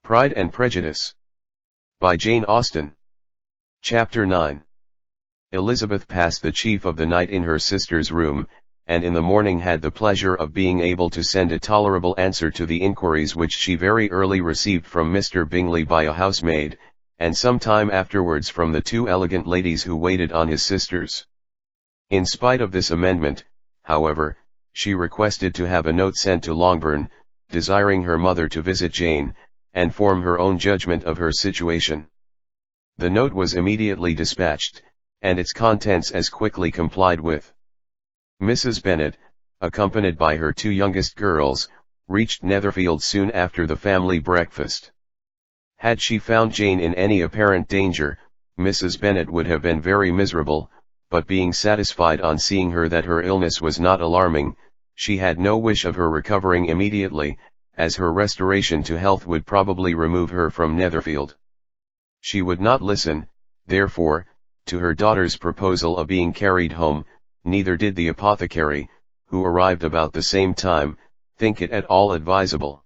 Pride and Prejudice. By Jane Austen. Chapter 9. Elizabeth passed the chief of the night in her sister's room, and in the morning had the pleasure of being able to send a tolerable answer to the inquiries which she very early received from Mr. Bingley by a housemaid, and some time afterwards from the two elegant ladies who waited on his sisters. In spite of this amendment, however, she requested to have a note sent to Longbourn, desiring her mother to visit Jane, and form her own judgment of her situation. The note was immediately dispatched, and its contents as quickly complied with. Mrs. Bennet, accompanied by her two youngest girls, reached Netherfield soon after the family breakfast. Had she found Jane in any apparent danger, Mrs. Bennet would have been very miserable, but being satisfied on seeing her that her illness was not alarming, she had no wish of her recovering immediately, as her restoration to health would probably remove her from Netherfield. She would not listen, therefore, to her daughter's proposal of being carried home, neither did the apothecary, who arrived about the same time, think it at all advisable.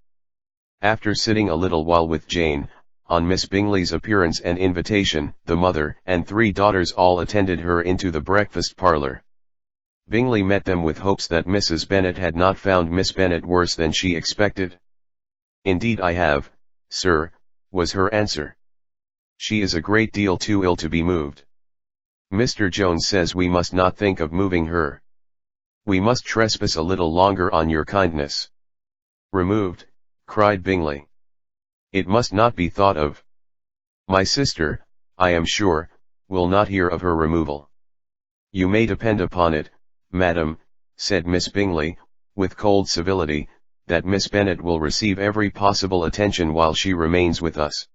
After sitting a little while with Jane, on Miss Bingley's appearance and invitation, the mother and three daughters all attended her into the breakfast parlour. Bingley met them with hopes that Mrs. Bennet had not found Miss Bennet worse than she expected. "Indeed I have, sir," was her answer. "She is a great deal too ill to be moved. Mr. Jones says we must not think of moving her. We must trespass a little longer on your kindness." "Removed?" cried Bingley. "It must not be thought of. My sister, I am sure, will not hear of her removal." "You may depend upon it, madam," said Miss Bingley, with cold civility, "that Miss Bennet will receive every possible attention while she remains with us."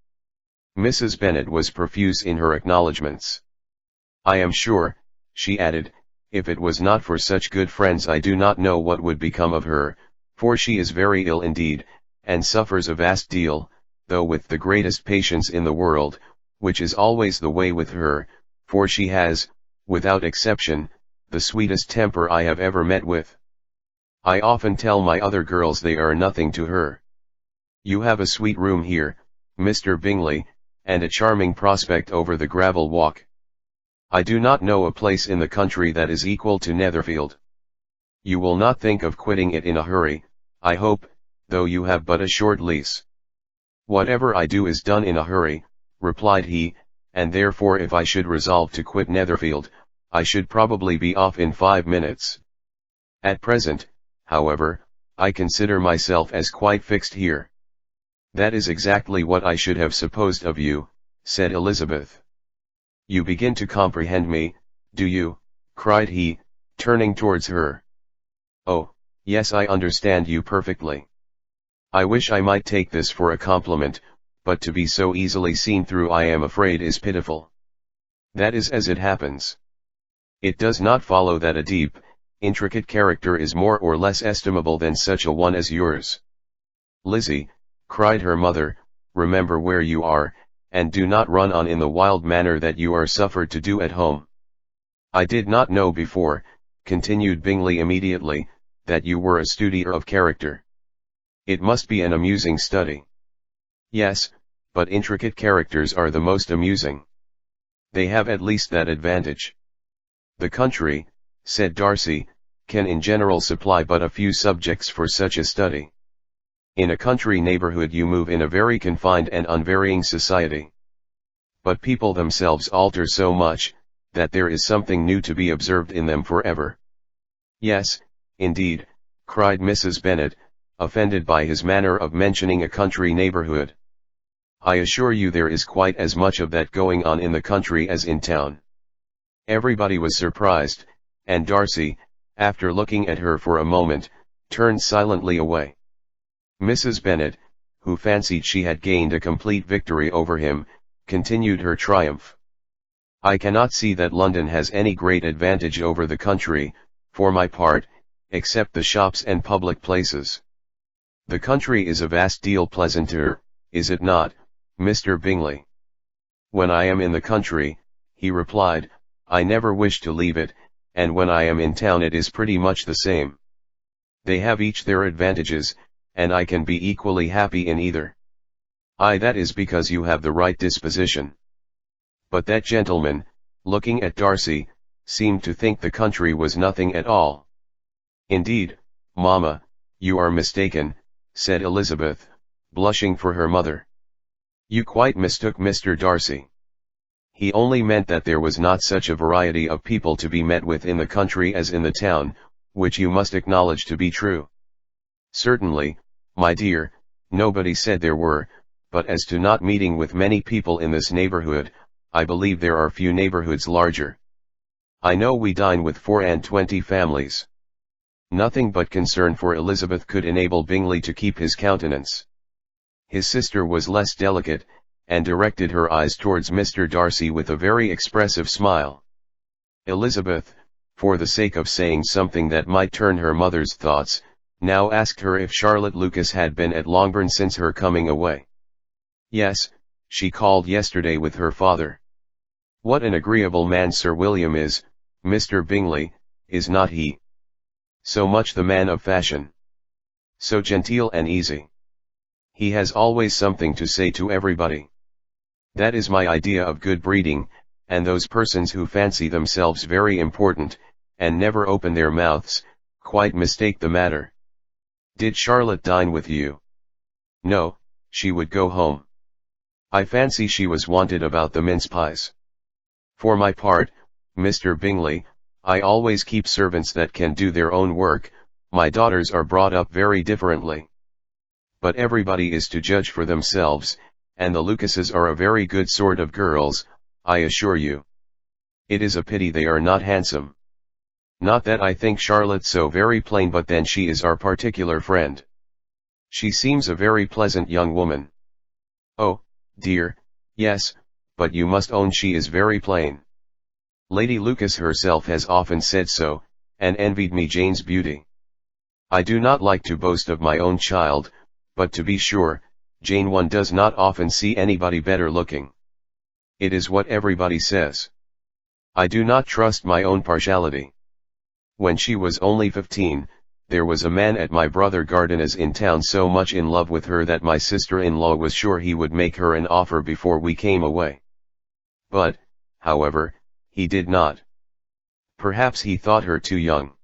Mrs. Bennet was profuse in her acknowledgments. "I am sure," she added, "if it was not for such good friends I do not know what would become of her, for she is very ill indeed, and suffers a vast deal, though with the greatest patience in the world, which is always the way with her, for she has, without exception, the sweetest temper I have ever met with. I often tell my other girls they are nothing to her. You have a sweet room here, Mr. Bingley, and a charming prospect over the gravel walk. I do not know a place in the country that is equal to Netherfield. You will not think of quitting it in a hurry, I hope, though you have but a short lease." "Whatever I do is done in a hurry," replied he, "and therefore if I should resolve to quit Netherfield, I should probably be off in 5 minutes. At present, however, I consider myself as quite fixed here." "That is exactly what I should have supposed of you," said Elizabeth. "You begin to comprehend me, do you?" cried he, turning towards her. "Oh, yes, I understand you perfectly. I wish I might take this for a compliment, but to be so easily seen through I am afraid is pitiful. That is as it happens. It does not follow that a deep, intricate character is more or less estimable than such a one as yours." "Lizzie," cried her mother, "remember where you are, and do not run on in the wild manner that you are suffered to do at home. I did not know before," continued Bingley immediately, "that you were a studier of character. It must be an amusing study." "Yes, but intricate characters are the most amusing. They have at least that advantage." "The country," said Darcy, "can in general supply but a few subjects for such a study. In a country neighborhood you move in a very confined and unvarying society. But people themselves alter so much, that there is something new to be observed in them forever." "Yes, indeed," cried Mrs. Bennet, offended by his manner of mentioning a country neighborhood. "I assure you there is quite as much of that going on in the country as in town." Everybody was surprised, and Darcy, after looking at her for a moment, turned silently away. Mrs. Bennet, who fancied she had gained a complete victory over him, continued her triumph. "I cannot see that London has any great advantage over the country, for my part, except the shops and public places. The country is a vast deal pleasanter, is it not, Mr. Bingley?" "When I am in the country," he replied, "I never wish to leave it, and when I am in town it is pretty much the same. They have each their advantages, and I can be equally happy in either. "Aye, that is because you have the right disposition." But that gentleman, looking at Darcy, seemed to think the country was nothing at all. "Indeed, mamma, you are mistaken," said Elizabeth, blushing for her mother. "You quite mistook Mr. Darcy. He only meant that there was not such a variety of people to be met with in the country as in the town, which you must acknowledge to be true." "Certainly, my dear, nobody said there were, but as to not meeting with many people in this neighborhood, I believe there are few neighborhoods larger. I know we dine with 24 families." Nothing but concern for Elizabeth could enable Bingley to keep his countenance. His sister was less delicate, and directed her eyes towards Mr. Darcy with a very expressive smile. Elizabeth, for the sake of saying something that might turn her mother's thoughts, now asked her if Charlotte Lucas had been at Longbourn since her coming away. "Yes, she called yesterday with her father." "What an agreeable man Sir William is, Mr. Bingley, is not he? So much the man of fashion. So genteel and easy. He has always something to say to everybody. That is my idea of good breeding, and those persons who fancy themselves very important, and never open their mouths, quite mistake the matter. Did Charlotte dine with you?" "No, she would go home. I fancy she was wanted about the mince pies. For my part, Mr. Bingley, I always keep servants that can do their own work. My daughters are brought up very differently. But everybody is to judge for themselves, and the Lucases are a very good sort of girls, I assure you. It is a pity they are not handsome. Not that I think Charlotte so very plain, but then she is our particular friend. She seems a very pleasant young woman." "Oh, dear, yes, but you must own she is very plain. Lady Lucas herself has often said so, and envied me Jane's beauty. I do not like to boast of my own child, but to be sure, Jane one does not often see anybody better looking. It is what everybody says. I do not trust my own partiality. When she was only 15, there was a man at my brother Gardiner's in town so much in love with her that my sister-in-law was sure he would make her an offer before we came away. But, however, he did not. Perhaps he thought her too young.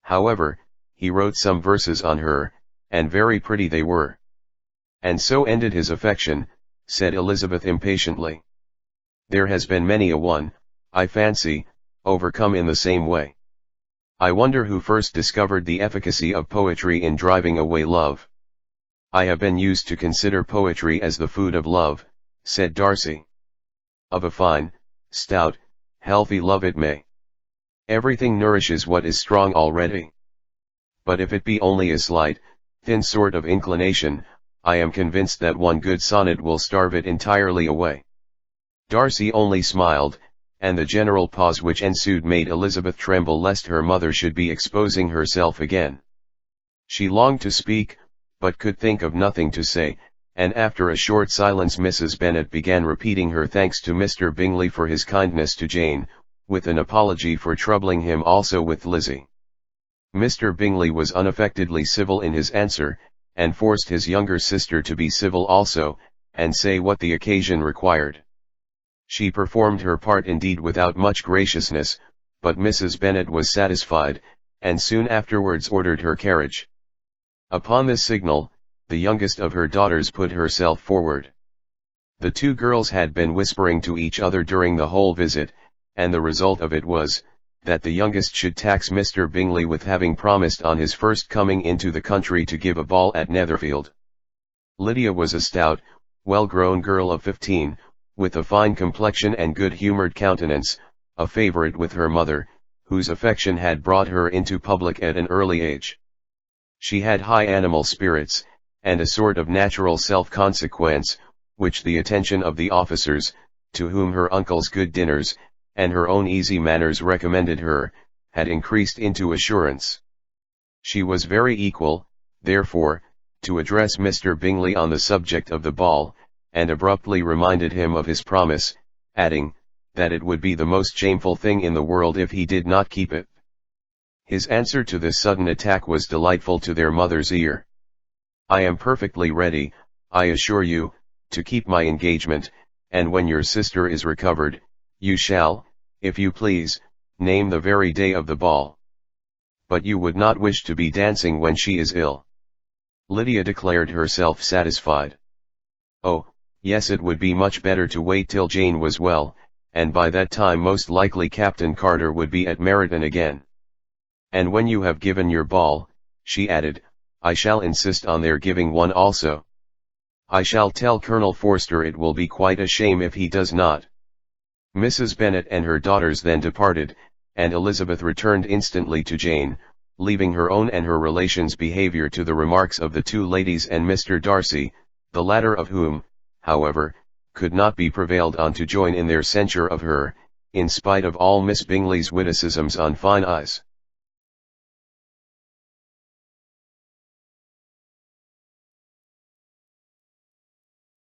However, he wrote some verses on her, and very pretty they were. And so ended his affection," said Elizabeth impatiently. "There has been many a one, I fancy, overcome in the same way. I wonder who first discovered the efficacy of poetry in driving away love." "I have been used to consider poetry as the food of love," said Darcy. "Of a fine, stout, healthy love it may. Everything nourishes what is strong already. But if it be only a slight, thin sort of inclination, I am convinced that one good sonnet will starve it entirely away." Darcy only smiled, and the general pause which ensued made Elizabeth tremble lest her mother should be exposing herself again. She longed to speak, but could think of nothing to say, and after a short silence Mrs. Bennet began repeating her thanks to Mr. Bingley for his kindness to Jane, with an apology for troubling him also with Lizzie. Mr. Bingley was unaffectedly civil in his answer, and forced his younger sister to be civil also, and say what the occasion required. She performed her part indeed without much graciousness, but Mrs. Bennet was satisfied, and soon afterwards ordered her carriage. Upon this signal, the youngest of her daughters put herself forward. The two girls had been whispering to each other during the whole visit, and the result of it was, that the youngest should tax Mr. Bingley with having promised on his first coming into the country to give a ball at Netherfield. Lydia was a stout, well-grown girl of 15, with a fine complexion and good-humoured countenance, a favourite with her mother, whose affection had brought her into public at an early age. She had high animal spirits, and a sort of natural self-consequence, which the attention of the officers, to whom her uncle's good dinners, and her own easy manners recommended her, had increased into assurance. She was very equal, therefore, to address Mr. Bingley on the subject of the ball, and abruptly reminded him of his promise, adding, that it would be the most shameful thing in the world if he did not keep it. His answer to this sudden attack was delightful to their mother's ear. "I am perfectly ready, I assure you," to keep my engagement, and when your sister is recovered, you shall, if you please, name the very day of the ball. But you would not wish to be dancing when she is ill. Lydia declared herself satisfied. Oh, yes, it would be much better to wait till Jane was well, and by that time most likely Captain Carter would be at Meryton again. And when you have given your ball, she added, I shall insist on their giving one also. I shall tell Colonel Forster it will be quite a shame if he does not. Mrs. Bennet and her daughters then departed, and Elizabeth returned instantly to Jane, leaving her own and her relations' behaviour to the remarks of the two ladies and Mr. Darcy, the latter of whom, however, could not be prevailed on to join in their censure of her, in spite of all Miss Bingley's witticisms on fine eyes.